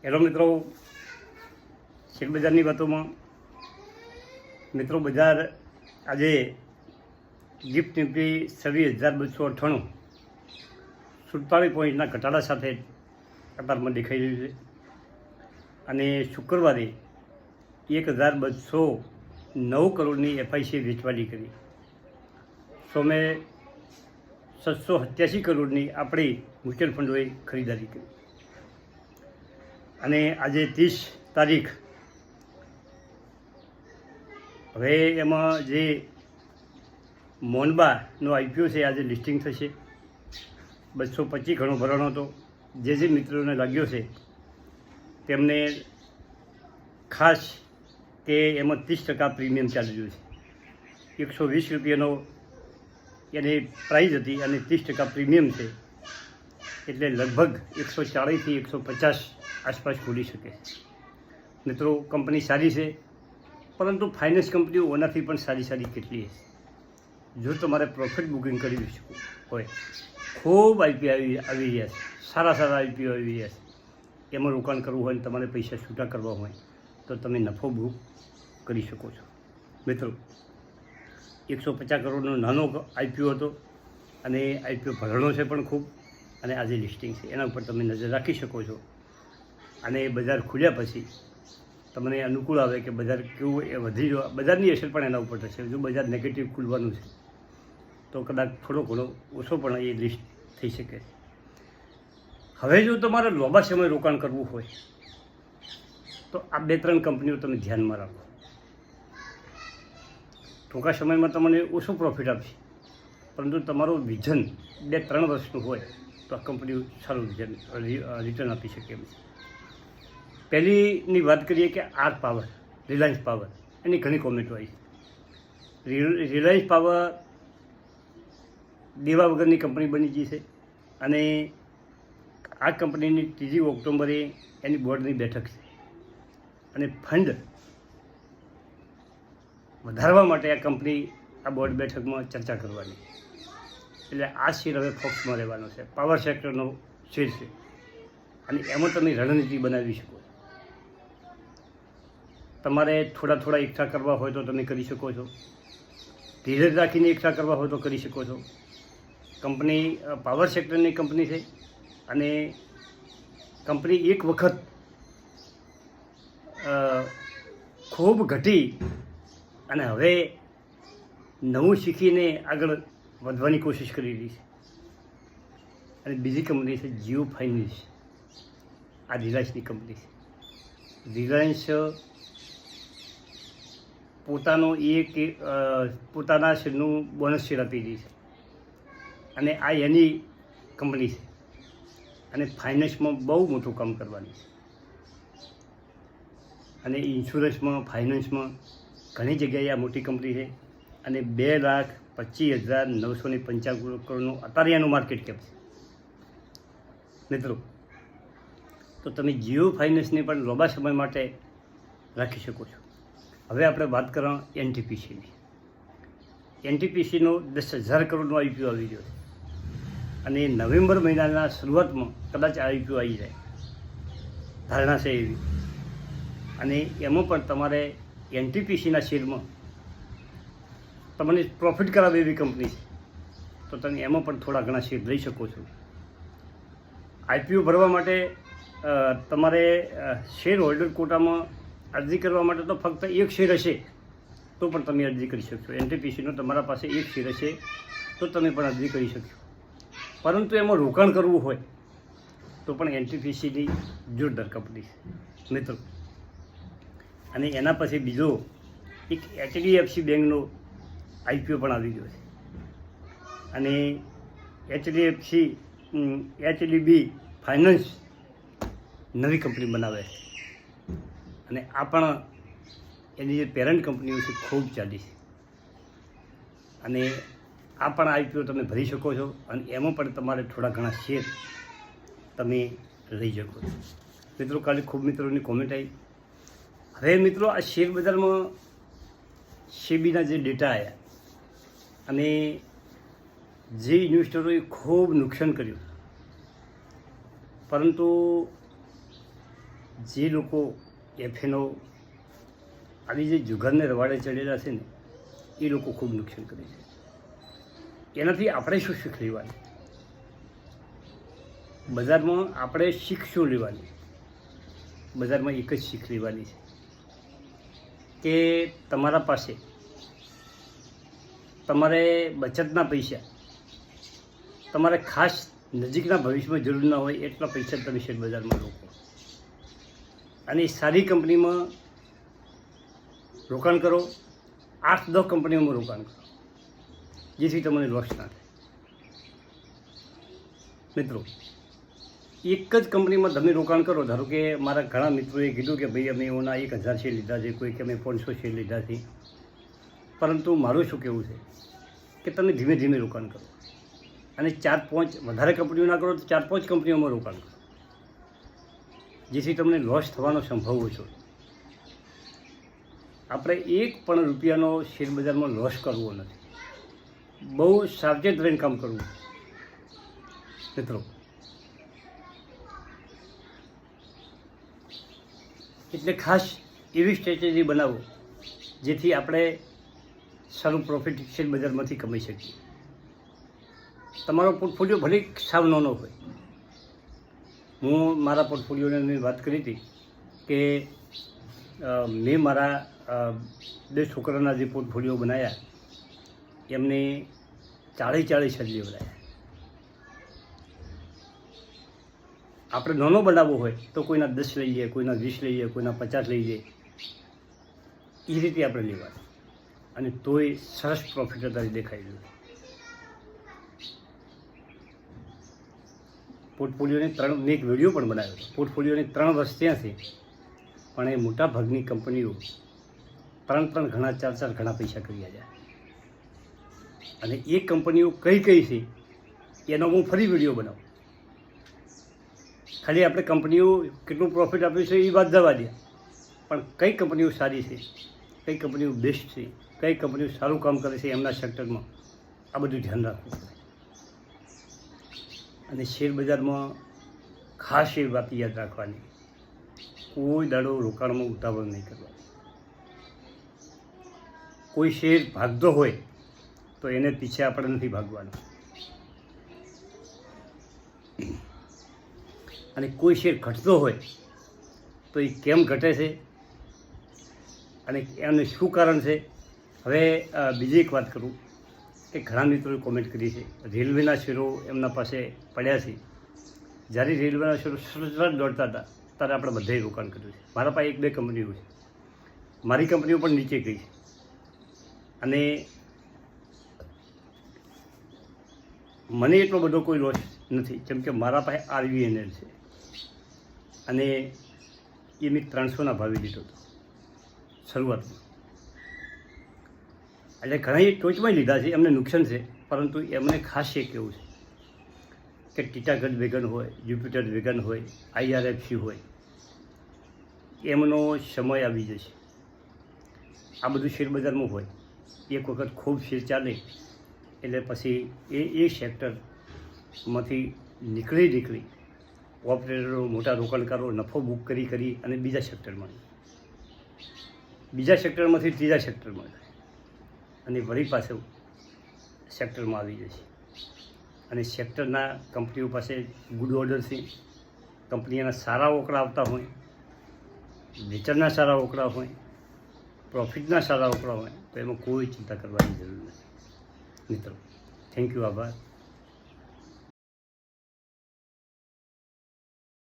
Hello મિત્રો, share બજારની વાતોમાં મિત્રો બજાર આજે ગિફ્ટ નિફ્ટી 26,298 47 પોઈન્ટના ઘટાડા સાથે કતારમાં દેખાઈ રહ્યું છે અને શુક્રવારે 1,209 કરોડની એફઆઈસી વેચવાલી કરી. સોમે 787 કરોડની આપણી મ્યુચ્યુઅલ ફંડોએ ખરીદારી કરી અને આજે 30 તારીખ. હવે એમાં જે મોનબાનો આઈપીઓ છે આજે લિસ્ટિંગ થશે. 225 ઘણો ભરાણો હતો. જે મિત્રોને લાગ્યો છે તેમને ખાસ કે એમાં 30% પ્રીમિયમ ચાલી રહ્યું છે. 120 રૂપિયાનો એની પ્રાઇઝ હતી અને 30% પ્રીમિયમ છે, એટલે લગભગ 140થી 150 આસપાસ ખુલી શકે. મિત્રો, કંપની સારી છે, પરંતુ ફાઇનાન્સ કંપનીઓ ઓનાથી પણ સારી કેટલી છે. જો તમારે પ્રોફિટ બુકિંગ કરી હોય, ખૂબ આઈપીઓ આવી રહ્યા છે, સારા આઈપીઓ આવી રહ્યા છે, એમાં રોકાણ કરવું હોય અને તમારે પૈસા છૂટા કરવા હોય તો તમે નફો બુક કરી શકો છો. મિત્રો, 150 કરોડનો નાનો આઈપીઓ હતો અને આઈપીઓ ભરણો છે પણ ખૂબ, અને આજે લિસ્ટિંગ છે. એના ઉપર તમે નજર રાખી શકો છો. અને બજાર ખુલ્યા પછી તમને અનુકૂળ આવે કે બજાર કેવું એ વધી જો બજારની અસર પણ એના ઉપર થશે. જો બજાર નેગેટિવ ખુલવાનું છે તો કદાચ થોડો ઘણો ઓછો પણ એ લિસ્ટ થઈ શકે. હવે જો તમારે લાંબા સમય રોકાણ કરવું હોય તો આ 2-3 કંપનીઓ તમે ધ્યાનમાં રાખો. ટૂંકા સમયમાં તમને ઓછું પ્રોફિટ આપશે, પરંતુ તમારું વિઝન 2-3 વર્ષનું હોય તો આ કંપનીઓ સારું રિટર્ન આપી શકે એમ છે. પહેલીની વાત કરીએ કે આર પાવર, રિલાયન્સ પાવર. એની ઘણી કોમેન્ટો આવી છે. રિલાયન્સ પાવર દેવા વગરની કંપની બની ગઈ છે અને આ કંપનીની 3 ઓક્ટોબરે એની બોર્ડની બેઠક છે અને ફંડ વધારવા માટે આ કંપની આ બોર્ડ બેઠકમાં ચર્ચા કરવાની. એટલે આ શેર હવે ફોક્સમાં રહેવાનો છે. પાવર સેક્ટરનો શેર છે અને એમાં તમે રણનીતિ બનાવી શકો. તમારે થોડા એકઠા કરવા હોય તો તમે કરી શકો છો. ધીરજ રાખીને એકઠા કરવા હોય તો કરી શકો છો. કંપની પાવર સેક્ટરની કંપની છે અને કંપની એક વખત ખૂબ ઘટી અને હવે નવું શીખીને આગળ વધવાની કોશિશ કરી રહી છે. અને બીજી કંપની છે જીઓ ફાઇનાન્સ. આ રિલાયન્સની કંપની છે. રિલાયન્સ પોતાના શેરનું બોનસ શેર આપી રહી છે અને આ એની કંપની છે અને ફાઇનાન્સમાં બહુ મોટું કામ કરવાની છે. અને ઇન્સ્યોરન્સમાં, ફાઇનાન્સમાં ઘણી જગ્યાએ આ મોટી કંપની છે અને 2,25,995 કરોડનું અત્યારે એનું માર્કેટ કેપ છે. મિત્રો, તો તમે જીઓ ફાઇનાન્સને પણ લાંબા સમય માટે રાખી શકો છો. હવે આપણે વાત કરવા એનટીપીસીની. એનટીપીસીનો 10,000 કરોડનો આઈપીઓ આવી રહ્યો છે અને નવેમ્બર મહિનાના શરૂઆતમાં કદાચ આઈપીઓ આવી જાય, ધારણા છે એવી. અને એમાં પણ તમારે એનટીપીસીના શેરમાં તમને પ્રોફિટ કરાવે એવી કંપની છે તો તમે એમાં પણ થોડા ઘણા શેર લઈ શકો છો. આઈપીઓ ભરવા માટે તમારે શેર હોલ્ડર કોટામાં અરજી કરવા માટે તો ફક્ત એક શેર હશે તો પણ તમે અરજી કરી શકશો. એનટીપીસીનો તમારા પાસે એક શેર હશે તો તમે પણ અરજી કરી શકશો. પરંતુ એમાં રોકાણ કરવું હોય તો પણ એનટીપીસીની જોરદાર કંપની છે મિત્રો. અને એના પછી બીજો એક એચડીએફસી બેંકનો આઈપીઓ પણ આવી ગયો છે અને એચડીબી ફાઇનાન્સ નવી કંપની બનાવે છે અને આ પણ એની જે પેરેન્ટ કંપનીઓ છે ખૂબ ચાલી છે અને આ પણ આઈપીઓ તમે ભરી શકો છો અને એમાં પણ તમારે થોડા ઘણા શેર તમે લઈ શકો છો. મિત્રો, કાલે ખૂબ મિત્રોની કોમેન્ટ આવી. હવે મિત્રો, આ શેર બજારમાં સેબીના જે ડેટા આવ્યા અને જે ઇન્વેસ્ટરોએ ખૂબ નુકસાન કર્યું, પરંતુ જે લોકો એફએનો આવી જે જુગારને રવાડે ચડેલા છે ને એ લોકો ખૂબ નુકસાન કરે છે. એનાથી આપણે શું શીખ લેવાની? બજારમાં આપણે શીખ શું લેવાની? બજારમાં એક જ શીખ લેવાની છે કે તમારા પાસે તમારે બચતના પૈસા તમારે ખાસ નજીકના ભવિષ્યમાં જરૂર ના હોય એટલા પૈસા તમે શેર બજારમાં રોકો અને સારી કંપનીમાં રોકાણ કરો. 8-10 કંપનીઓમાં રોકાણ કરો જેથી તમને લોસ ના થાય. મિત્રો, એક જ કંપનીમાં તમે રોકાણ કરો. ધારો કે મારા ઘણા મિત્રોએ કીધું કે ભાઈ અમે એઓના 1000 શેર લીધા છે, કોઈ કે અમે 500 શેર લીધા છે. પરંતુ મારું શું કહેવું છે કે તમે ધીમે ધીમે રોકાણ કરો અને 4-5 વધારે કંપનીઓ ના કરો તો 4-5 કંપનીઓમાં રોકાણ કરો જેથી તમને લોસ થવાનો સંભવ ઓછો. આપણે એક પણ રૂપિયાનો શેર બજારમાં લોસ કરવો નથી. બહુ સાવચેત રહીને કામ કરવું. મિત્રો, એટલે ખાસ એવી સ્ટ્રેટેજી બનાવો જેથી આપણે સારું પ્રોફિટ શેર બજારમાંથી કમાઈ શકીએ. તમારો પોર્ટફોલિયો ભલે સાવ નાનો હોય. હું મારા પોર્ટફોલિયોની વાત કરી હતી કે મેં મારા 2 છોકરાના જે પોર્ટફોલિયો બનાવ્યા એમને 40 શેર લેવડાયા. આપણે નાનો બનાવવો હોય તો કોઈના 10 લઈએ, કોઈના 20 લઈએ, કોઈના 50 લઈએ. એ રીતે આપણે લેવાનું અને તોય સરસ પ્રોફિટ અત્યારે દેખાઈ રહ્યું. પોર્ટફોલિયોની 3 મેં એક વિડીયો પણ બનાવ્યો હતો. પોર્ટફોલિયોની 3 વર્ષ ત્યાં છે પણ એ મોટાભાગની કંપનીઓ 3 ઘણા 4 ઘણા પૈસા કર્યા જાય. અને એ કંપનીઓ કઈ કઈ છે એનો હું ફરી વિડીયો બનાવું. ખાલી આપણે કંપનીઓ કેટલું પ્રોફિટ આપ્યું છે એ વાત જવા દે, પણ કઈ કંપનીઓ સારી છે, કઈ કંપનીઓ બેસ્ટ છે, કઈ કંપનીઓ સારું કામ કરે છે એમના સેક્ટરમાં, આ બધું ધ્યાન રાખવું પડે. અને શેર બજારમાં ખાસ એ વાત યાદ રાખવાની, કોઈ દાડો રોકાણમાં ઉતાવળ નહીં કરવાની. કોઈ શેર ભાગતો હોય તો એને પીછે આપણે નથી ભાગવાનું. અને કોઈ શેર ઘટતો હોય તો એ કેમ ઘટે છે અને એનું શું કારણ છે. હવે બીજી એક વાત કરું કે ઘણા મિત્રોએ કોમેન્ટ કરી છે રેલવેના શેરો એમના પાસે પડ્યા છે. જ્યારે રેલવેના શેરો સતત દોડતા હતા ત્યારે આપણે બધાએ રોકાણ કર્યું છે. મારા પાસે 1-2 કંપનીઓ છે. મારી કંપનીઓ પણ નીચે ગઈ છે અને મને એટલો બધો કોઈ લોસ નથી કેમ કે મારા પાસે RVNL છે અને એ મેં 300ના ભાવે લીધો હતો શરૂઆતમાં. એટલે ઘણા ટોચમાં લીધા છે, એમને નુકસાન છે, પરંતુ એમને ખાસ એ કહેવું છે કે ટીટાગઢ વેગન હોય, જુપિટર વેગન હોય, IRFC હોય, એમનો સમય આવી જશે. આ બધું શેર બજારમાં હોય. એક વખત ખૂબ શેર ચાલે એટલે પછી એ સેક્ટરમાંથી નીકળી ઓપરેટરો, મોટા રોકાણકારો નફો બુક કરી અને બીજા સેક્ટરમાંથી ત્રીજા સેક્ટરમાં અને વળી પાછું સેક્ટરમાં આવી જશે. અને સેક્ટરના કંપનીઓ પાસે ગુડ ઓર્ડર છે, કંપનીના સારા ઓકળા આવતા હોય, વેચાણના સારા ઓકળા હોય, પ્રોફિટના સારા ઓકળા હોય તો એમાં કોઈ ચિંતા કરવાની જરૂર નથી. મિત્રો, થેન્ક યુ, આભાર.